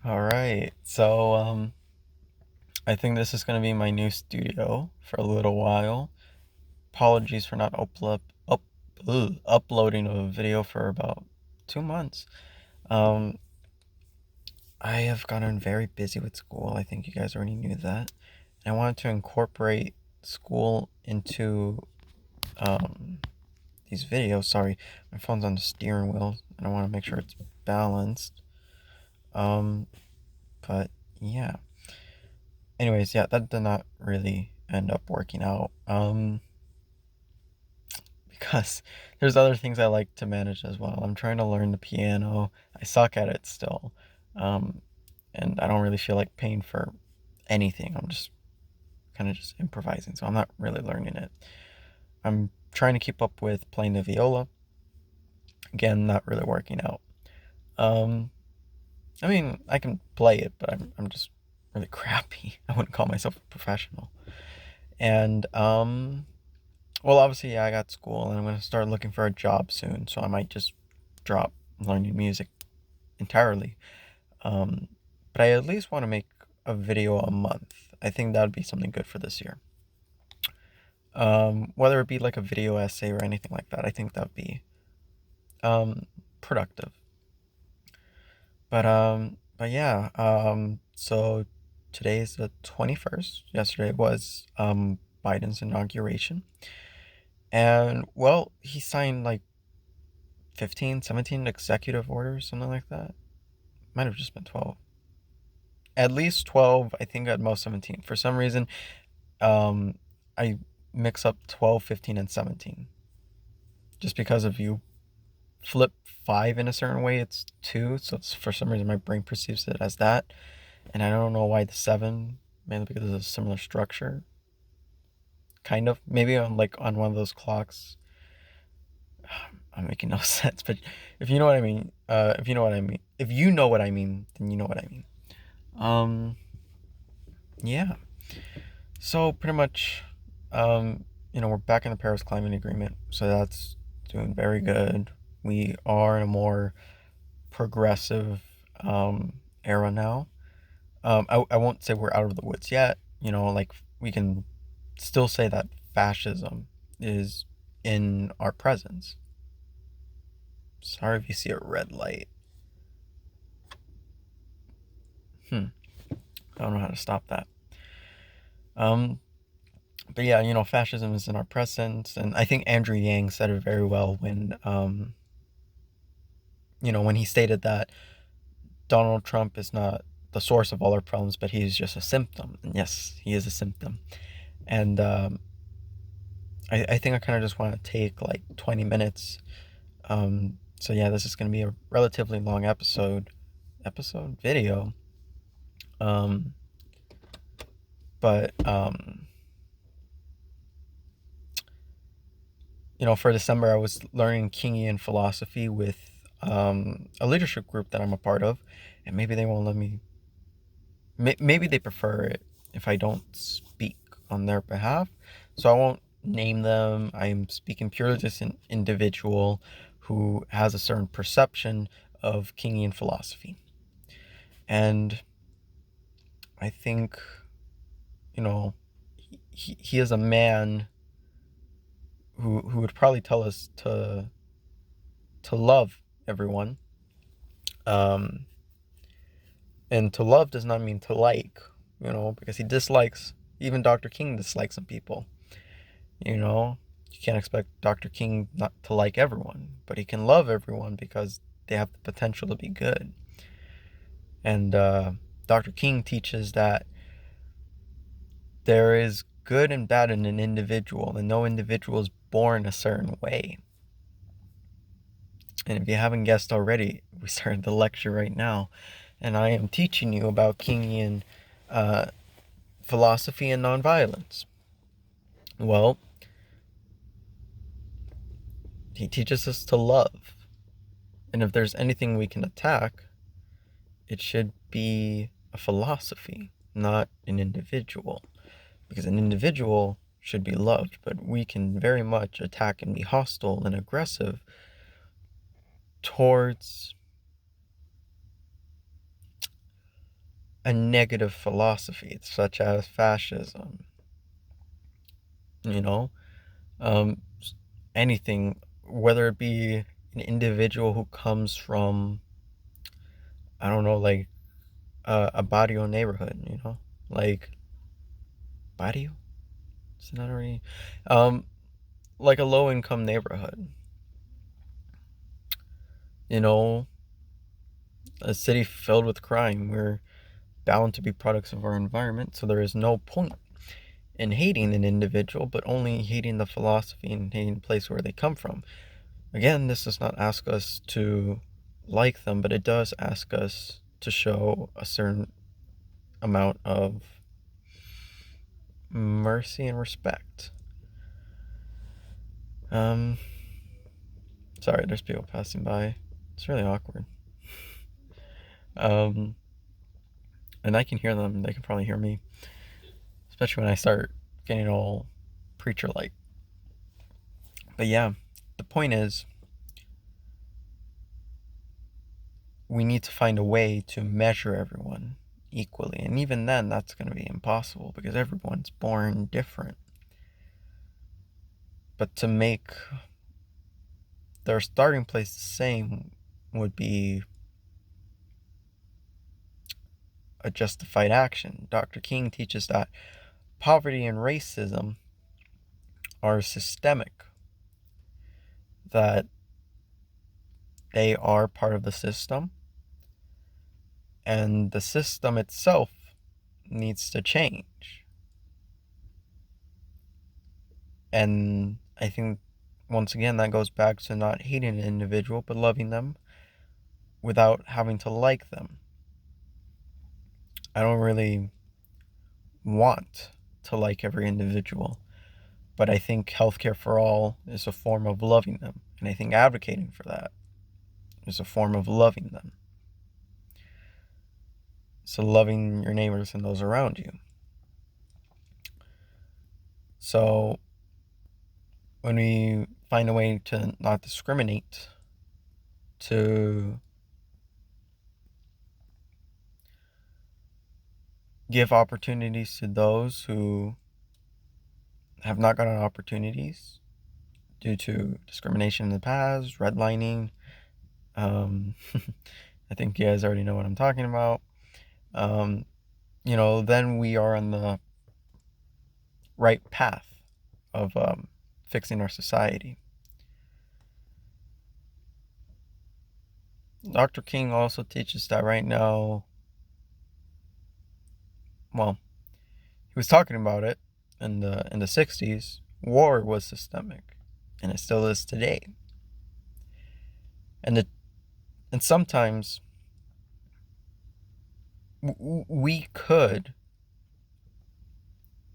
All right. I think this is going to be my new studio for a little while. Apologies for not uploading a video for about 2 months. Um, I have gotten very busy with school. I think you guys already knew that. And I wanted to incorporate school into um, these videos. Sorry, my phone's on the steering wheel, and I want to make sure it's balanced. Um, but yeah. Anyways, yeah, that did not really end up working out. Because there's other things I like to manage as well. I'm trying to learn the piano. I suck at it still. Um, and I don't really feel like paying for anything. I'm just kind of just improvising, so I'm not really learning it. I'm trying to keep up with playing the viola. Again, not really working out. Um, I mean, I can play it, but I'm just really crappy. I wouldn't call myself a professional. And well, obviously, yeah, I got school, and I'm gonna start looking for a job soon. So I might just drop learning music entirely. Um, but I at least want to make a video a month. I think that would be something good for this year. Whether it be like a video essay or anything like that, I think that would be um, productive. But yeah. So today is the 21st. Yesterday was Biden's inauguration, and well, he signed like 15, 17 executive orders, something like that. Might have just been 12. At least 12, I think at most 17. For some reason, um, I mix up 12, 15, and 17. Just because if you flip 5 in a certain way, it's 2. So it's, for some reason, my brain perceives it as that. And I don't know why the 7, mainly because it's a similar structure. Kind of. Maybe on like on one of those clocks. I'm making no sense, but if you know what I mean, if you know what I mean, then you know what I mean. Um, yeah. So pretty much, we're back in the Paris Climate Agreement, so that's doing very good. We are in a more progressive era now. I won't say we're out of the woods yet. Like we can still say that fascism is in our presence. Sorry if you see a red light. I don't know how to stop that. Um, but yeah, fascism is in our presence, and I think Andrew Yang said it very well when he stated that Donald Trump is not the source of all our problems, but he's just a symptom. And yes, he is a symptom. And I think I kind of just want to take like 20 minutes. So yeah, this is going to be a relatively long video. Um, but for December, I was learning Kingian philosophy with a leadership group that I'm a part of, and maybe they won't let me. Maybe they prefer it if I don't speak on their behalf, so I won't name them. I'm speaking purely just an individual who has a certain perception of Kingian philosophy, and I think you know he is a man who would probably tell us to love everyone. Um, and to love does not mean to like, because he dislikes, even Dr. King dislikes some people. You can't expect Dr. King not to like everyone, but he can love everyone because they have the potential to be good. And Dr. King teaches that there is good and bad in an individual, and no individual is born a certain way. And if you haven't guessed already, we started the lecture right now, and I am teaching you about Kingian uh, philosophy and nonviolence. Well, he teaches us to love. And if there's anything we can attack, it should be a philosophy, not an individual. Because an individual should be loved, but we can very much attack and be hostile and aggressive towards a negative philosophy, such as fascism, you know, um, anything, whether it be an individual who comes from, I don't know, like a barrio neighborhood, like barrio, is that already, um, like a low income neighborhood, you know, a city filled with crime. We're bound to be products of our environment, so there is no point in hating an individual, but only hating the philosophy and hating the place where they come from. Again, this does not ask us to like them, but it does ask us to show a certain amount of mercy and respect. Um, Sorry, there's people passing by. It's really awkward. Um, and I can hear them. They can probably hear me, especially when I start getting all preacher-like. But yeah, the point is, we need to find a way to measure everyone equally. And even then, that's going to be impossible because everyone's born different. But to make their starting place the same would be a justified action. Dr. King teaches that poverty and racism are systemic, that they are part of the system, and the system itself needs to change. And I think, once again, that goes back to not hating an individual, but loving them without having to like them. I don't really want to like every individual, but I think healthcare for all is a form of loving them. And I think advocating for that is a form of loving them. So loving your neighbors and those around you. So when we find a way to not discriminate, to give opportunities to those who have not gotten opportunities due to discrimination in the past, redlining. I think you guys already know what I'm talking about. Um, then we are on the right path of fixing our society. Dr. King also teaches that right now, well, he was talking about it in the 60s. War was systemic, and it still is today. And sometimes we could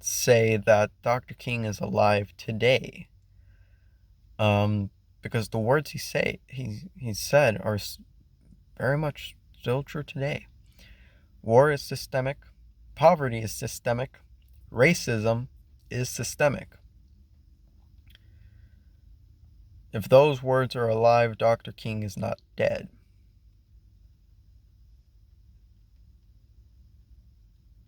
say that Dr. King is alive today, because the words he said are very much still true today. War is systemic, poverty is systemic, racism is systemic. If those words are alive, Dr. King is not dead.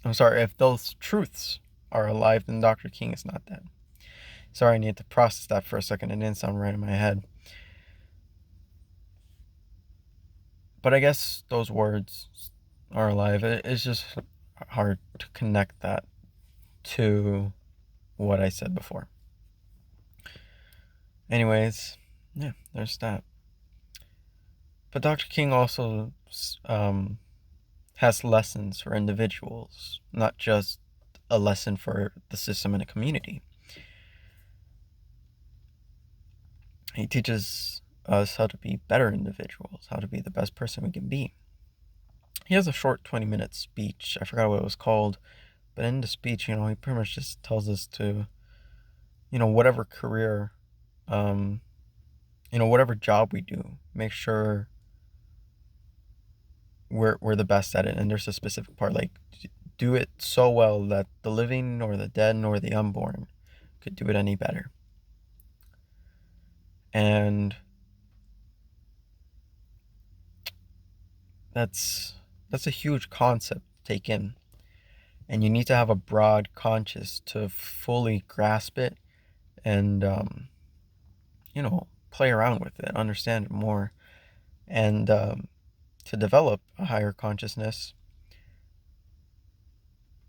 I'm sorry, if those truths are alive, then Dr. King is not dead. Sorry, I need to process that for a second. It didn't sound right in my head. But I guess those words are alive. It's just hard to connect that to what I said before. Anyways, yeah, there's that. But Dr. King also has lessons for individuals, not just a lesson for the system and a community. He teaches us how to be better individuals, how to be the best person we can be. He has a short 20-minute speech. I forgot what it was called. But in the speech, he pretty much just tells us to, whatever career, whatever job we do, make sure we're the best at it. And there's a specific part, like, do it so well that the living nor the dead nor the unborn could do it any better. And that's a huge concept take in. And you need to have a broad conscious to fully grasp it and, play around with it, understand it more. And to develop a higher consciousness,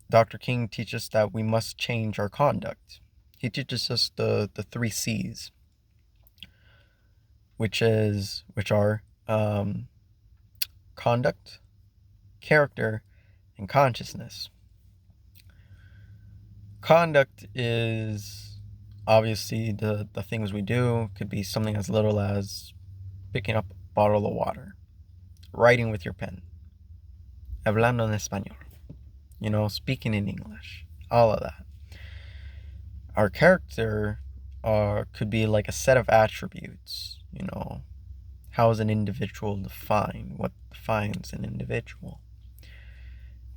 Dr. King teaches that we must change our conduct. He teaches us the three C's, which are conduct, character, and consciousness. Conduct is obviously the things we do. Could be something as little as picking up a bottle of water, writing with your pen, hablando en español, speaking in English, all of that. Our character could be like a set of attributes, how is an individual defined? What defines an individual?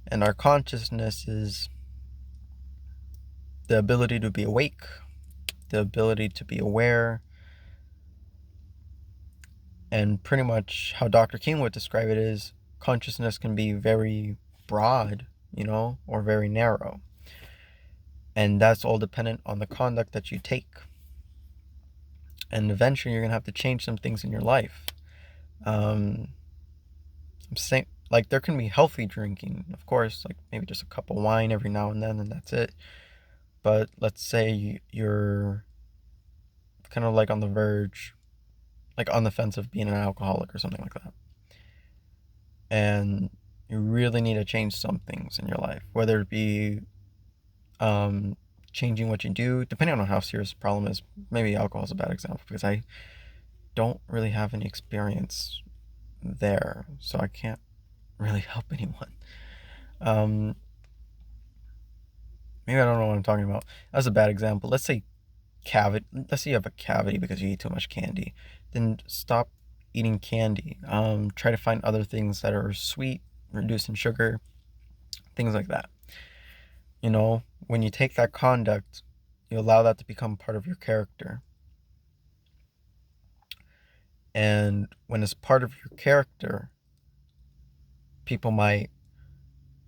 And our consciousness is the ability to be awake, the ability to be aware, and pretty much how Dr. King would describe it is consciousness can be very broad, or very narrow. And that's all dependent on the conduct that you take. And eventually you're going to have to change some things in your life. I'm saying, like, there can be healthy drinking, of course, like maybe just a cup of wine every now and then, and that's it. But let's say you're kind of like on the verge, like on the fence of being an alcoholic or something like that. And you really need to change some things in your life, whether it be changing what you do, depending on how serious the problem is. Maybe alcohol is a bad example because I don't really have any experience there, so I can't really help anyone. Maybe I don't know what I'm talking about. That's a bad example. Let's say Let's say you have a cavity because you eat too much candy. Then stop eating candy. Try to find other things that are sweet, reduce in sugar, things like that. When you take that conduct, you allow that to become part of your character. And when it's part of your character, people might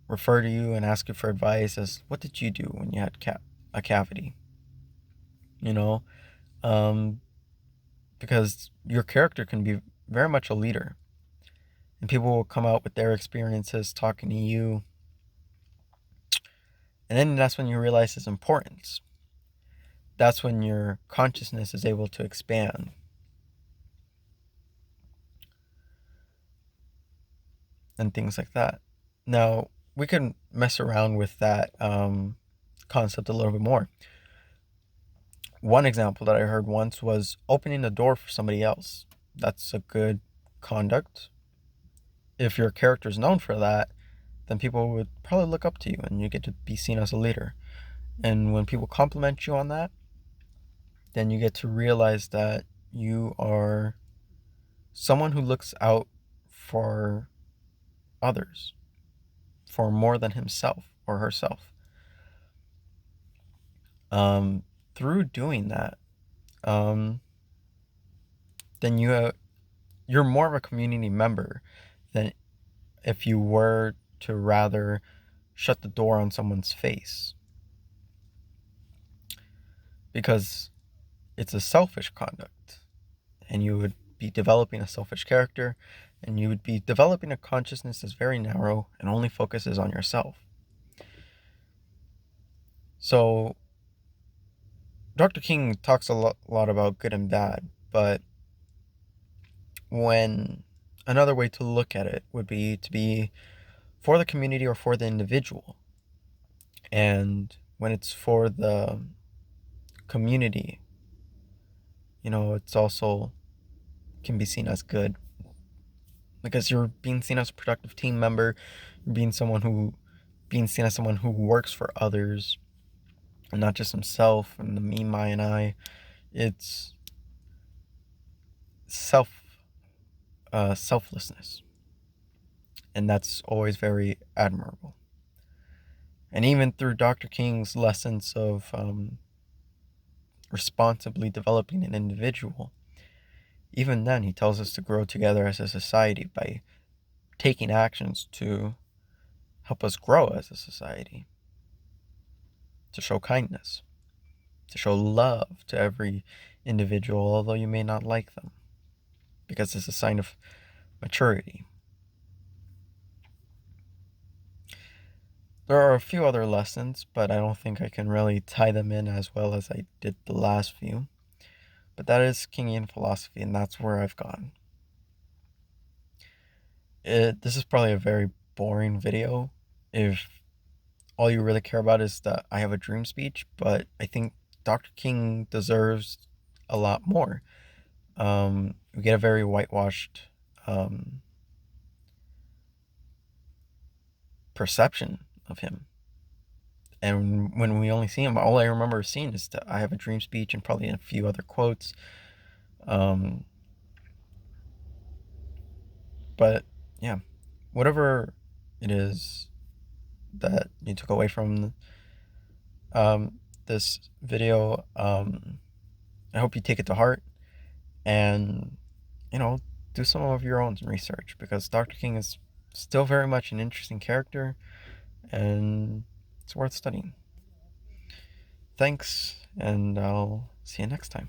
refer to you and ask you for advice as, what did you do when you had a cavity? Because your character can be very much a leader. And people will come out with their experiences talking to you. And then that's when you realize its importance. That's when your consciousness is able to expand. And things like that. Now, we can mess around with that concept a little bit more. One example that I heard once was opening the door for somebody else. That's a good conduct. If your character is known for that, then people would probably look up to you and you get to be seen as a leader. And when people compliment you on that, then you get to realize that you are someone who looks out for others, for more than himself or herself. Through doing that, then you're more of a community member than if you were to rather shut the door on someone's face. Because it's a selfish conduct, and you would be developing a selfish character, and you would be developing a consciousness that's very narrow and only focuses on yourself. So Dr. King talks a lot about good and bad, but when another way to look at it would be to be for the community or for the individual. And when it's for the community, it's also can be seen as good because you're being seen as a productive team member. You're being seen as someone who works for others and not just himself and the me, my, and I. It's selflessness, and that's always very admirable. And even through Dr. King's lessons of responsibly developing an individual, even then he tells us to grow together as a society by taking actions to help us grow as a society, to show kindness, to show love to every individual, although you may not like them, because it's a sign of maturity. There are a few other lessons, but I don't think I can really tie them in as well as I did the last few. But that is Kingian philosophy, and that's where I've gone. This is probably a very boring video if all you really care about is that I have a dream speech, but I think Dr. King deserves a lot more. We get a very whitewashed perception of him. And when we only see him, all I remember seeing is that I have a dream speech and probably a few other quotes. But yeah, whatever it is that you took away from this video, I hope you take it to heart and, you know, do some of your own research, because Dr. King is still very much an interesting character and it's worth studying. Thanks, and I'll see you next time.